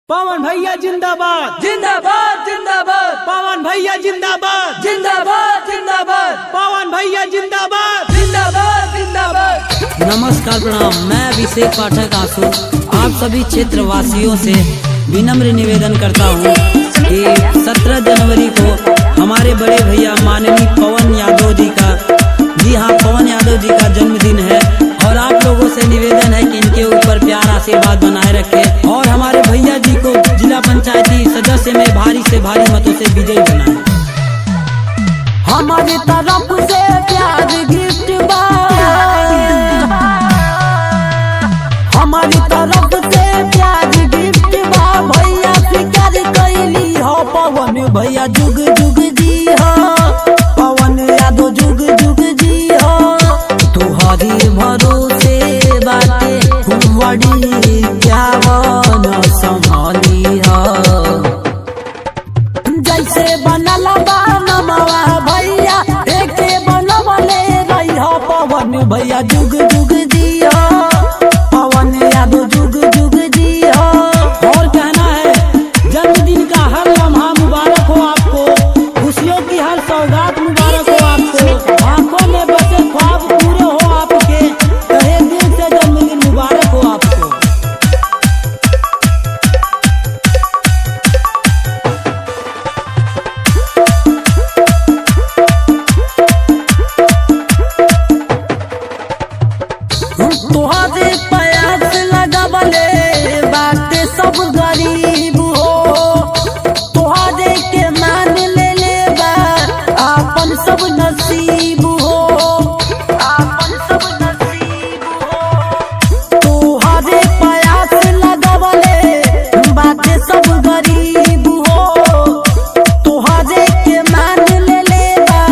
पवन भैया जिंदाबाद जिंदाबाद जिंदाबाद पवन भैया जिंदाबाद जिंदाबाद जिंदाबाद पवन भैया जिंदाबाद जिंदाबाद जिंदाबाद। नमस्कार प्रणाम, मैं अभिषेक पाठक आंसू आप सभी क्षेत्र वासियों से विनम्र निवेदन करता हूँ कि 17 जनवरी को हमारे बड़े भैया माननीय पवन यादव जी का पवन यादव जी का जन्मदिन है और आप लोगों से निवेदन है कि इनके ऊपर प्यार आशीर्वाद बनाए रखें और हमारे भैया जी को जिला पंचायती सदस्य में भारी से भारी मतों से विजयी बनाएं। हमारी तरफ से प्यार गिफ्ट बा, हमारी तरफ से प्यार गिफ्ट बा, भैया स्वीकार कैली हो पवन भैया जुग जुग जी हो, पवन यादव जुग जुग जी हो, तुहरी भरोसे बाटे बड़ी प्यावन संभाली हो, जैसे बनल बा नमवा भैया एके बनवले रही हो, पवन भैया जुग जुग जी हो, पवन यादव जुग जुग जी हो। और कहना है जन्मदिन का हर लम्हा मुबारक हो आपको, खुशियों की हर सौगात मुबारक हो आपको, आंखों में बसे ख्वाब पूरे हो आपके, तहे दिल से जन्मदिन मुबारक हो आपको। तुहरे प्रयास लगवले बाटे सब गरीब हो, तुहरे के मान ले ले बा आपन सब नसीब हो, आपन सब नसीब हो। तुहरे प्रयास लगवले बाटे सब गरीब हो, तुहरे के मान ले ले बा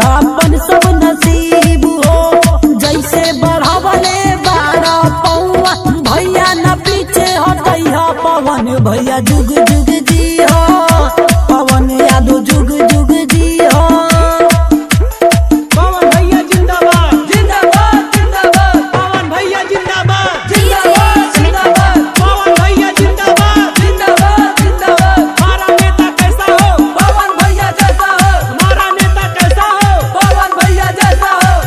आपन सब नसीब हो, जैसे बढ़ावले भैया न पीछे हटई हो, पवन भैया जुग जुग जी हो, पवन यादव जुग जुग जी हो। पवन भैया जिंदाबाद जिंदाबाद जिंदाबाद पवन भैया जिंदाबाद जिंदाबाद जिंदाबाद पवन भैया जिंदाबाद जिंदाबाद जिंदाबाद। हमारा नेता कैसा हो, पवन भैया जैसा हो, हमारा नेता कैसा हो, पवन भैया जैसा हो।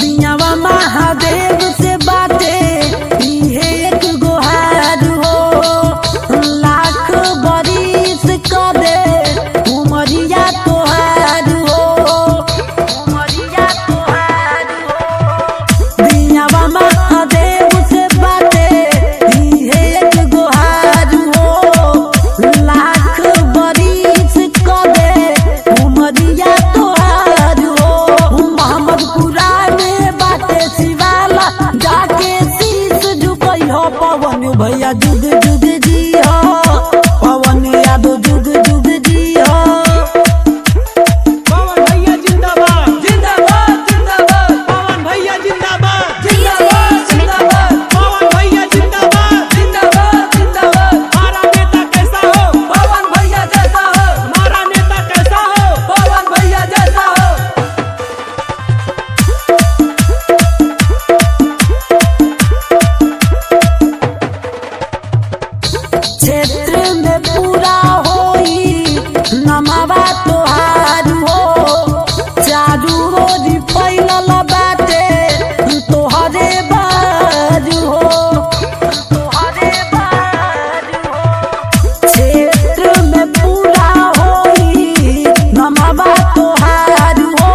दियावा महादेव से बाटे इहे एक गुहार हो, लाख बरिस करे उमरिया तोहार हो, उमरिया तोहार हो। दियावा महादेव से बाटे इहे एक गुहार हो, लाख बरिस करे उमरिया तोहार हो। मोहम्मदपुरा में बाटे शिवाला जाके शीश झुकई हो, पवन भैया जुग जुग जी हो, पवन यादव जुग जुग जी हो। पवन भैया जिंदाबाद जिंदाबाद जिंदाबाद पवन भैया जिंदाबाद जिंदाबाद जिंदाबाद पवन भैया जिंदाबाद जिंदाबाद जिंदाबाद। हमारा नेता कैसा हो, पवन भैया जैसा हो, हमारा नेता कैसा हो, पवन भैया जैसा हो। क्षेत्र में पूरा होई नमवा तोहार हो, चारू ओर फैलल बाटे तोहरे बाज हो, तोहरे बाज हो। क्षेत्र में पूरा होई नमवा तोहार हो,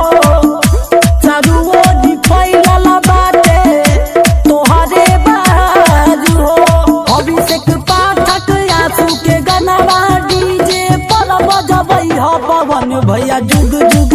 चारू ओर फैलल बाटे तोहरे बाज हो। अभिषेक पाठक आंसू के गनवा डीजे पर बजबई हो, पवन भैया जुग जुग